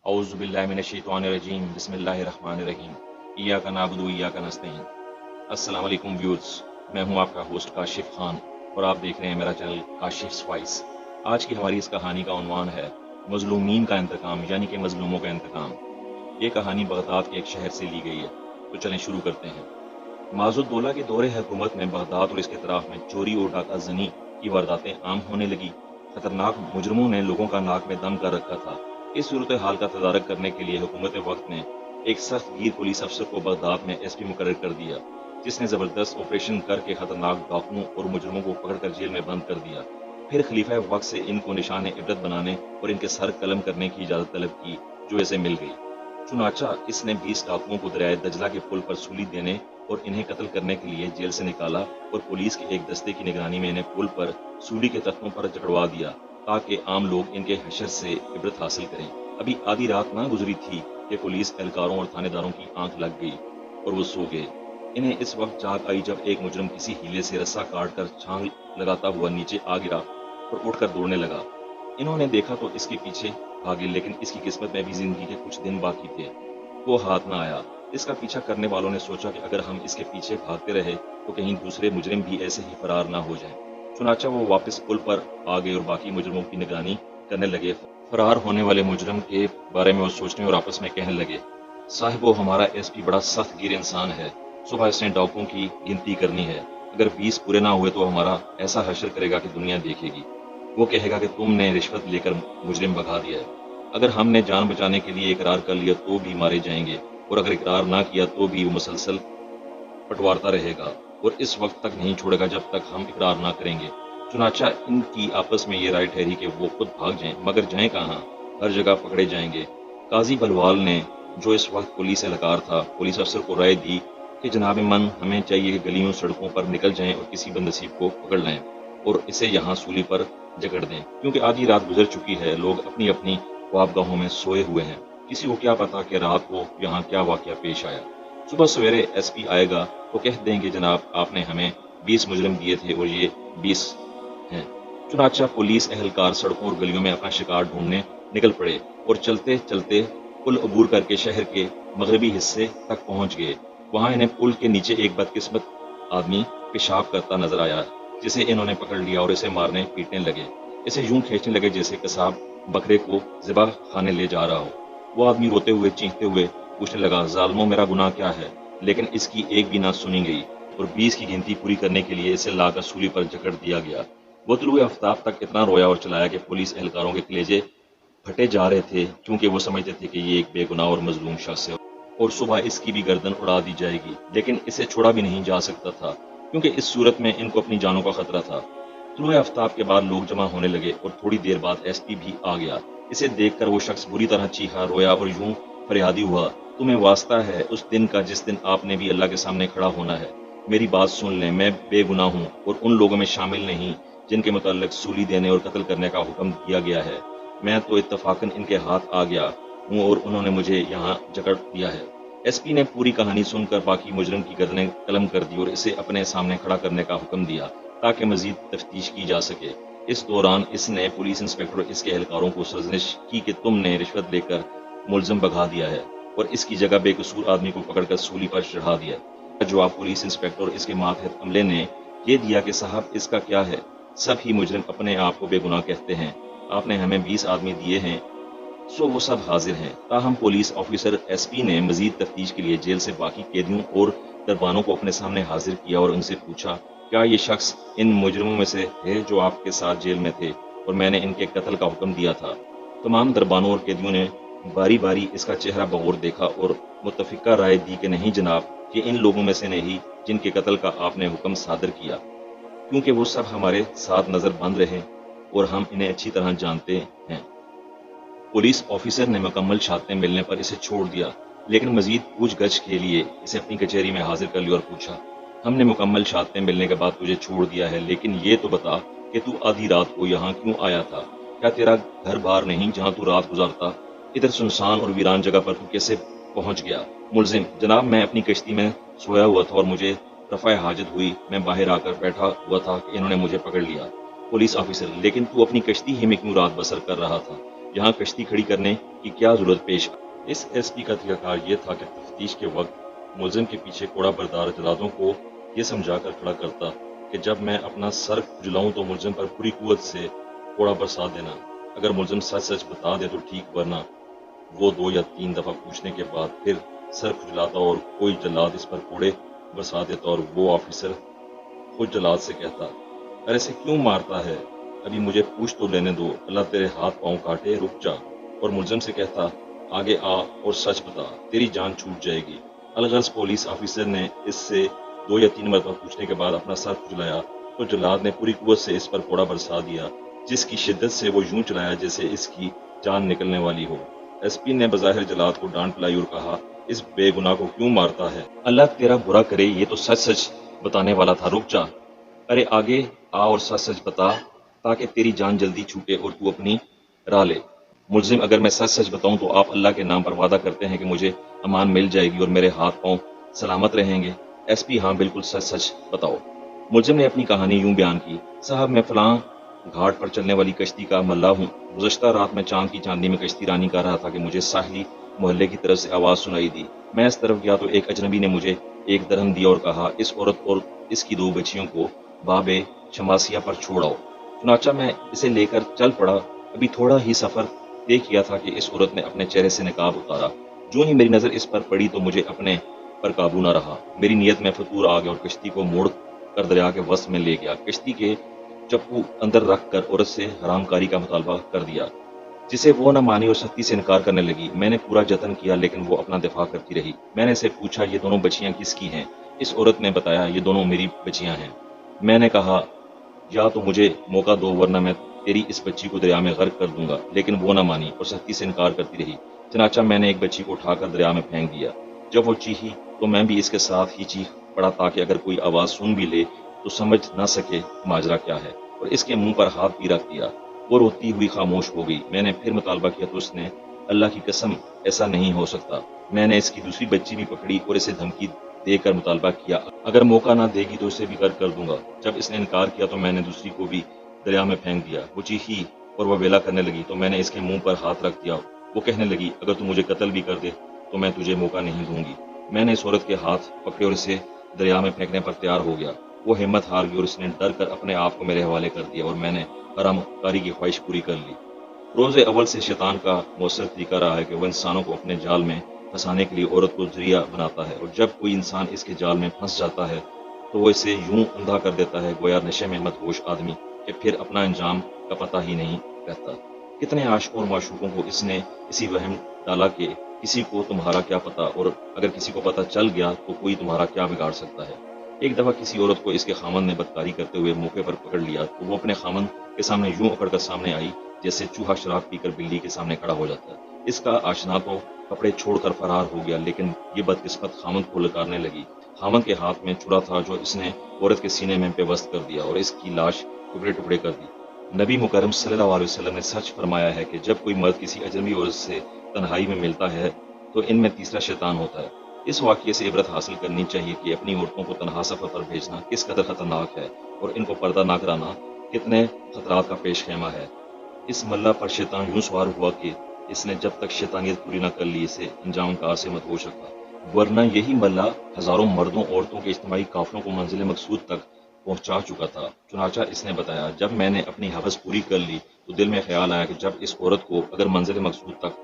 औज़ु बिल्लाहि मिनश्शैतानिर्रजीम बिस्मिल्लाहिर्रहमानिर्रहीम इय्याका नअबुदु व इय्याका नस्तईन। अस्सलाम वालेकुम व्यूअर्स, मैं हूं आपका होस्ट काशिफ खान और आप देख रहे हैं मेरा चैनल काशिफ वॉइस। आज की हमारी इस कहानी का उन्वान है मजलूमीन का इंतकाम, यानी कि मजलूमों का इंतकाम। ये कहानी बगदाद के एक शहर से ली गई है, तो चलें शुरू करते हैं। माजुद्दौला के दौरे हुकूमत में बगदाद और इसके अतराफ में चोरी और डाका जनी की वारदातें आम होने लगी। खतरनाक मुजरमों ने लोगों का नाक में दम कर रखा था। इस सूरत हाल का तदारक करने के लिए हुकूमत वक्त ने एक सख्त गिर पुलिस अफसर को बगदाद में एसपी मुकर्रर कर दिया, जिसने जबरदस्त ऑपरेशन करके खतरनाक डाकुओं और मुजरमों को पकड़कर जेल में बंद कर दिया। फिर खलीफा वक्त से इनको निशान इबरत बनाने और इनके सर कलम करने की इजाजत तलब की, जो इसे मिल गई। चुनाचा इसने 20 डाकुओं को दरियाए दजला के पुल पर सूली देने और इन्हें कत्ल करने के लिए जेल से निकाला और पुलिस के एक दस्ते की निगरानी में इन्हें पुल पर सूली के तख्तों पर चढ़वा दिया, ताकि आम लोग इनके हशर से इबरत हासिल करें। अभी आधी रात ना गुजरी थी कि पुलिस एहलकारों और थानेदारों की आंख लग गई और वो सो गए। इन्हें इस वक्त जाग आई जब एक मुजरम किसी हीले से रस्सा काट कर छांग लगाता हुआ नीचे आ गिरा और उठकर दौड़ने लगा। इन्होंने देखा तो इसके पीछे भागे, लेकिन इसकी किस्मत में भी जिंदगी के कुछ दिन बाकी थे। वो हाथ ना आया। इसका पीछा करने वालों ने सोचा कि अगर हम इसके पीछे भागते रहे तो कहीं दूसरे मुजरिम भी ऐसे ही फरार ना हो जाएं। चुनाचा वो वापस पुल पर आ गए और बाकी मुजरिमों की निगरानी करने लगे। फरार होने वाले मुजरिम के बारे में वो सोचने और आपस में कहने लगे, साहिब वो हमारा एसपी बड़ा सख्त गिर इंसान है। सुबह इसने डाकुओं की गिनती करनी है, अगर 20 पूरे ना हुए तो हमारा ऐसा हशर करेगा कि दुनिया देखेगी। वो कहेगा कि तुमने रिश्वत लेकर मुजरिम भगा दिया है। अगर हमने जान बचाने के लिए इकरार कर लिया तो भी मारे जाएंगे, और अगर इकरार ना किया तो भी वो मुसलसल पटवारता रहेगा और इस वक्त तक नहीं छोड़ेगा जब तक हम इकरार ना करेंगे। चुनाचा इनकी आपस में ये राय ठहरी कि वो खुद भाग जाएं, मगर जाएं कहाँ, हर जगह पकड़े जाएंगे। काजी बलवाल ने, जो इस वक्त पुलिस एहलकार था, पुलिस अफसर को राय दी कि जनाब मन, हमें चाहिए कि गलियों सड़कों पर निकल जाएं और किसी बदनसीब को पकड़ लें और इसे यहाँ सूली पर जकड़ दें, क्योंकि आधी रात गुजर चुकी है। लोग अपनी अपनी ख्वाबगाहों में सोए हुए हैं। किसी को क्या पता कि रात को यहाँ क्या वाकया पेश आया। सुबह सवेरे एसपी आएगा तो कह देंगे, जनाब आपने हमें 20 मुजरिम दिए थे और ये 20 हैं। चुनाचा पुलिस एहलकार सड़कों और गलियों में अपना शिकार ढूंढने निकल पड़े और चलते चलते पुल अबूर करके शहर के मगरबी हिस्से तक पहुंच गए। वहां इन्हें पुल के नीचे एक बदकिस्मत आदमी पेशाब करता नजर आया, जिसे इन्होंने पकड़ लिया और इसे मारने पीटने लगे। इसे यूं खींचने लगे जैसे कसाब बकरे को ज़िबा खाने ले जा रहा हो। वो आदमी रोते हुए चीखते हुए पूछने लगा, जालिमों मेरा गुनाह क्या है? लेकिन इसकी एक भी ना सुनी गई और 20 की गिनती पूरी करने के लिए इसे लाकर सूली पर जकड़ दिया गया। वो तुलुए आफ्ताब तक इतना रोया और चलाया कि पुलिस एहलकारों के कलेजे फटे जा रहे थे, क्योंकि वो समझते थे कि ये एक बेगुनाह और मजलूम शख्स है और सुबह इसकी भी गर्दन उड़ा दी जाएगी। लेकिन इसे छोड़ा भी नहीं जा सकता था, क्योंकि इस सूरत में इनको अपनी जानों का खतरा था। तुलुए आफ्ताब के बाद लोग जमा होने लगे और थोड़ी देर बाद एसपी भी आ गया। इसे देखकर वो शख्स बुरी तरह चीखा, रोया और यूं फरियादी हुआ, तुम्हें वास्ता है उस दिन का जिस दिन आपने भी अल्लाह के सामने खड़ा होना है। मेरी बात सुन लें, मैं बेगुनाह हूँ और उन लोगों में शामिल नहीं जिनके मुताल्लिक सूली देने और कत्ल करने का हुक्म दिया गया है। मैं तो इत्तफाकन इनके हाथ आ गया हूँ और उन्होंने मुझे यहाँ जकड़ दिया है। एसपी ने पूरी कहानी सुनकर बाकी मुजरिम की गर्दनें कलम कर दी और इसे अपने सामने खड़ा करने का हुक्म दिया ताकि मजीद तफ्तीश की जा सके। इस दौरान इसने पुलिस इंस्पेक्टर और इसके एहलकारों को सरजनिश की कि तुमने रिश्वत लेकर मुलजिम भगा दिया है और इसकी जगह बेकसूर आदमी को पकड़कर सूली पर चढ़ा दिया। जवाब पुलिस इंस्पेक्टर और इसके मातहत अमले ने यह दिया कि साहब इसका क्या है, सब ही मुजरिम अपने आप को बेगुनाह कहते हैं। आपने हमें 20 आदमी दिए हैं, सो वो सब हाजिर हैं। ताहम पुलिस ऑफिसर एसपी ने मजीद तफ्तीश के लिए जेल से बाकी कैदियों और दरबानों को अपने सामने हाजिर किया और उनसे पूछा, क्या ये शख्स इन मुजरिमों में से है जो आपके साथ जेल में थे और मैंने इनके कत्ल का हुक्म दिया था? तमाम दरबानों और कैदियों ने बारी बारी इसका चेहरा बगौर देखा और मुत्तफिका राय दी कि नहीं जनाब, ये इन लोगों में से नहीं जिनके कत्ल का आपने हुक्म सादर किया, क्योंकि वो सब हमारे साथ नजर बंद रहे और हम इन्हें अच्छी तरह जानते हैं। पुलिस ऑफिसर ने मुकम्मल शहादतें मिलने पर इसे छोड़ दिया, लेकिन मजीद पूछगछ के लिए इसे अपनी कचहरी में हाजिर कर लिया और पूछा, हमने मुकम्मल शहादतें मिलने के बाद तुझे छोड़ दिया है, लेकिन ये तो बता कि तू आधी रात को यहाँ क्यों आया था? क्या तेरा घर बार नहीं जहाँ तू रात गुजारता? इधर सुनसान और वीरान जगह पर तू कैसे पहुंच गया? मुलजिम, जनाब मैं अपनी कश्ती में सोया हुआ था और मुझे रफ़ा हाजत हुई, मैं बाहर आकर बैठा हुआ था कि इन्होंने मुझे पकड़ लिया। पुलिस ऑफिसर, लेकिन तू अपनी कश्ती ही में क्यों रात बसर कर रहा था? यहाँ कश्ती खड़ी करने की क्या जरूरत पेश आई। इस एसपी का तरीकाकार ये था कि तफ्तीश के वक्त मुलजिम के पीछे कोड़ा बरदार जलादों को ये समझाकर खड़ा करता कि जब मैं अपना सर खुजलाऊं तो मुलजिम पर पूरी कुव्वत से कोड़ा बरसा देना। अगर मुलजिम सच सच बता दे तो ठीक, वरना वो 2 या 3 दफा पूछने के बाद फिर सर खुजलाता और कोई जल्लाद इस पर कोड़े बरसा देता और वो ऑफिसर खुद जल्लाद से कहता, अरे से क्यों मारता है, अभी मुझे पूछ तो लेने दो, अल्लाह तेरे हाथ पांव काटे, रुक जा। और मुलजिम से कहता, आगे आ और सच बता, तेरी जान छूट जाएगी। अलगर्ज पुलिस ऑफिसर ने इससे 2 या 3 मरतबा पूछने के बाद अपना सर खुजलाया तो जल्लाद ने पूरी कुव्वत से इस पर कोड़ा बरसा दिया, जिसकी शिद्दत से वो यूं चलाया जैसे इसकी जान निकलने वाली हो। एसपी ने बज़ाहिर जल्लाद को डांट पिलाई और कहा, इस बेगुनाह को क्यों मारता है, अल्लाह तेरा बुरा करे, ये तो सच सच बताने वाला था, रुक जा। अरे आगे आ और सच सच बता ताकि तेरी जान जल्दी छूटे और तू अपनी राह ले। मुलजिम, अगर मैं सच सच बताऊं तो आप अल्लाह के नाम पर वादा करते हैं कि मुझे अमान मिल जाएगी और मेरे हाथ पांव सलामत रहेंगे। एसपी, हाँ बिल्कुल सच सच बताओ। मुलजिम ने अपनी कहानी यूं बयान की, साहब मैं फलां घाट पर चलने वाली कश्ती का मल्ला हूँ। गुज़श्ता रात में चांद की चांदनी में कश्ती रानी कर रहा था कि मुझे साहिली मोहल्ले की तरफ से आवाज सुनाई दी। मैं इस तरफ गया तो एक अजनबी ने मुझे 1 दरहम दिया और कहा, इस औरत और इसकी 2 बच्चियों को बाबे शमासिया पर छोड़ आओ। चुनाचा मैं इसे लेकर चल पड़ा। अभी थोड़ा ही सफर तय किया था कि इस औरत ने अपने चेहरे से निकाब उतारा। जो ही मेरी नजर इस पर पड़ी तो मुझे अपने पर काबू न रहा। मेरी नीयत में फतूर आ गया और कश्ती को मोड़ कर दरिया के वस्त में ले गया। कश्ती के चप्पू अंदर रख कर औरत से हरामकारी का मुतालबा कर दिया, जिसे वो न मानी और सख्ती से इनकार करने लगी। मैंने पूरा जतन किया लेकिन वो अपना दिफा करती रही। मैंने इसे पूछा, ये दोनों बच्चियां किसकी हैं? इस औरत ने बताया, ये दोनों मेरी बच्चियां हैं। मैंने कहा, या तो मुझे मौका दो वरना मैं तेरी इस बच्ची को दरिया में गर्क कर दूंगा, लेकिन वो न मानी और सख्ती से इनकार करती रही। चनाचा मैंने एक बच्ची को उठाकर दरिया में फेंक दिया। जब वो चीखी तो मैं भी इसके साथ ही चीख पड़ा ताकि अगर कोई आवाज सुन भी ले तो समझ ना सके माजरा क्या है, और इसके मुंह पर हाथ भी रख दिया। वो रोती हुई खामोश हो गई। मैंने फिर मुतालबा किया तो उसने, अल्लाह की कसम ऐसा नहीं हो सकता। मैंने इसकी दूसरी बच्ची भी पकड़ी और इसे धमकी देकर मुतालबा किया, अगर मौका ना देगी तो इसे भी गर्क कर दूंगा। जब इसने इनकार किया तो मैंने दूसरी को भी दरिया में फेंक दिया। वो चीखी और वह वेला करने लगी तो मैंने इसके मुंह पर हाथ रख दिया। वो कहने लगी, अगर तू मुझे कत्ल भी कर दे तो मैं तुझे मौका नहीं दूंगी। मैंने इस औरत के हाथ पकड़े और इसे दरिया में फेंकने पर तैयार हो गया। वो हिम्मत हार गई और इसने डर कर अपने आप को मेरे हवाले कर दिया और मैंने हरामकारी की ख्वाहिश पूरी कर ली। रोज़े अव्वल से शैतान का मौसर तरीका रहा है कि वह इंसानों को अपने जाल में फंसाने के लिए औरत को जरिया बनाता है, और जब कोई इंसान इसके जाल में फंस जाता है तो वो इसे यूं अंधा कर देता है गोया नशे में मदहोश आदमी कि फिर अपना अंजाम का पता ही नहीं रहता। कितने आशिकों और माशूकों को इसने इसी वहम डाला कि किसी को तुम्हारा क्या पता, और अगर किसी को पता चल गया तो कोई तुम्हारा क्या बिगाड़ सकता है। एक दफा किसी औरत को इसके खामन ने बदकारी करते हुए मौके पर पकड़ लिया तो वो अपने खामन के सामने यूं अकड़कर सामने आई जैसे चूहा शराब पीकर बिल्ली के सामने खड़ा हो जाता है। इसका आशना तो कपड़े छोड़कर फरार हो गया, लेकिन ये बदकिस्मत खामन को लकारने लगी। खामन के हाथ में छुरा था जो इसने औरत के सीने में बेबस्त कर दिया और इसकी लाश टुकड़े टुकड़े कर दी। नबी मुकर्रम सल्लल्लाहु अलैहि वसल्लम ने सच फरमाया है कि जब कोई मर्द किसी अजनबी औरत से तन्हाई में मिलता है तो इनमें तीसरा शैतान होता है। इस वाक़ये से इबरत हासिल करनी चाहिए कि अपनी औरतों को तन्हा सफर पर भेजना किस कदर खतरनाक है और इनको पर्दा ना कराना कितने खतरात का पेश खेमा है। इस मल्ला पर शैतान यूं सवार हुआ कि इसने जब तक शैतानियत पूरी न कर ली इसे अंजाम कार से मत हो सका, वरना यही मल्ला हजारों मर्दों औरतों के इज्तिमाई काफिलों को मंजिल मकसूद तक पहुंचा चुका था। चुनाचा इसने बताया, जब मैंने अपनी हवस पूरी कर ली तो दिल में ख्याल आया कि जब इस औरत को अगर मंजिल मकसूद तक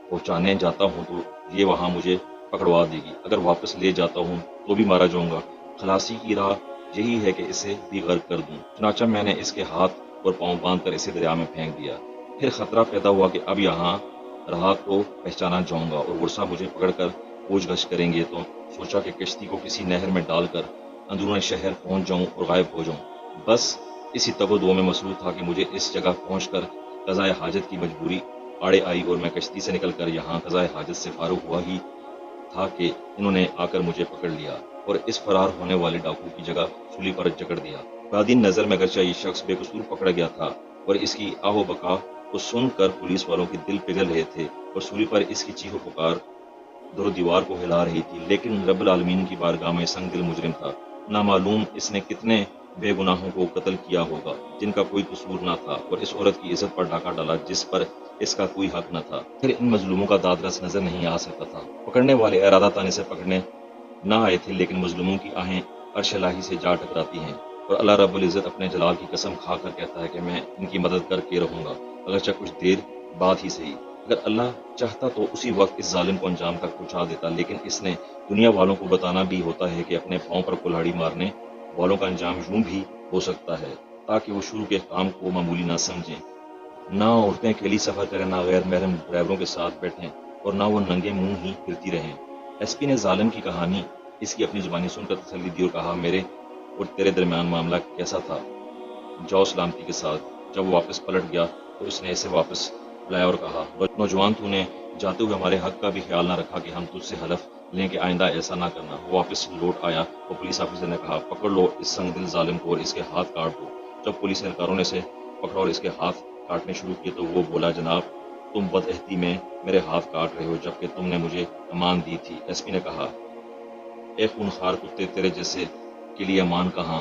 पहुंचाने जाता हूं तो ये वहां मुझे पकड़वा देगी, अगर वापस ले जाता हूं तो भी मारा जाऊंगा। खलासी की राह यही है कि इसे भी गर्क कर दूं। चुनाचा मैंने इसके हाथ और पांव बांध कर इसे दरिया में फेंक दिया। फिर खतरा पैदा हुआ कि अब यहाँ रहा तो पहचाना जाऊंगा और गुस्सा मुझे पकड़कर पूछगछ करेंगे, तो सोचा कि कश्ती को किसी नहर में डालकर अंदरूनी शहर पहुंच जाऊं और गायब हो जाऊं। बस इसी तगो-दो में मसरूफ था कि मुझे इस जगह पहुंचकर क़ज़ाए हाजत की मजबूरी आड़े आई और मैं कश्ती से निकलकर यहाँ क़ज़ाए हाजत से फारूक हुआ ही था कि इन्होंने आकर मुझे पकड़ लिया और इस फरार होने वाले डाकू की जगह सूली पर जकड़ दिया। बादीन नजर में अगरचे ये शख्स बेकसूर पकड़ा गया था और इसकी आहो बका को सुनकर पुलिस वालों के दिल पिघल रहे थे और सूली पर इसकी चीखो पुकार दरो दीवार को हिला रही थी, लेकिन रब्बुल आलमीन की बारगाह में संग दिल मुजरिम था। नामालूम इसने कितने बेगुनाहों को कत्ल किया होगा जिनका कोई कसूर न था, और इस औरत की इज्जत पर डाका डाला जिस पर इसका कोई हक न था। फिर इन मजलूमों का दादरस नजर नहीं आ सकता था। पकड़ने वाले इरादा ताने से पकड़ने ना आए थे, लेकिन मजलूमों की आहें अर्श इलाही से जा टकराती हैं, और अल्लाह रब्बुल इज्जत अपने जलाल की कसम खा कर कहता है कि मैं इनकी मदद करके रहूंगा, अगरचे कुछ देर बाद ही सही। अगर अल्लाह चाहता तो उसी वक्त इस जालिम को अंजाम तक पहुंचा देता, लेकिन इसने दुनिया वालों को बताना भी होता है कि अपने पांव पर कुल्हाड़ी मारने वालों का अंजाम यूं भी हो सकता है, ताकि वो शुरू के काम को मामूली ना समझें। ना औरतें अकेली सफर करें, ना गैर महरम ड्राइवरों के साथ बैठें, और ना वो नंगे मुंह ही फिरती रहें। एसपी ने जालिम की कहानी इसकी अपनी जुबानी सुनकर तसल्ली दी और कहा, मेरे और तेरे दरमियान मामला कैसा था? जाओ सलामती के साथ। जब वो वापस पलट गया तो उसने इसे वापस बुलाया और कहा, नौजवान, तूने जाते हुए हमारे हक का भी ख्याल ना रखा कि हम तुझसे हलफ लें कि आइंदा ऐसा ना करना। वो वापस लौट आया तो पुलिस ऑफिसर ने कहा, पकड़ लो इस संगदिल जालिम को और इसके हाथ काट दो। जब पुलिस एहलकारों ने इसे पकड़ा और इसके हाथ काटने शुरू किए तो वो बोला, जनाब, तुम बदअहती में मेरे हाथ काट रहे हो जबकि तुमने मुझे अमान दी थी। एसपी ने कहा, ए खूनखार कुत्ते, तेरे जैसे के लिए अमान कहाँ?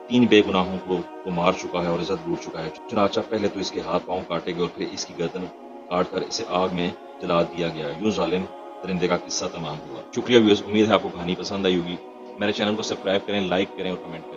3 बेगुनाहों को तो मार चुका है और इज्जत लूट चुका है। चुनाचा पहले तो इसके हाथ पांव काटे गए और फिर इसकी गर्दन काट कर इसे आग में जला दिया गया। यूं जालिम दरिंदे का किस्सा तमाम हुआ। शुक्रिया व्यूअर्स, उम्मीद है आपको कहानी पसंद आई होगी। मेरे चैनल को सब्सक्राइब करें, लाइक करें और कमेंट करें।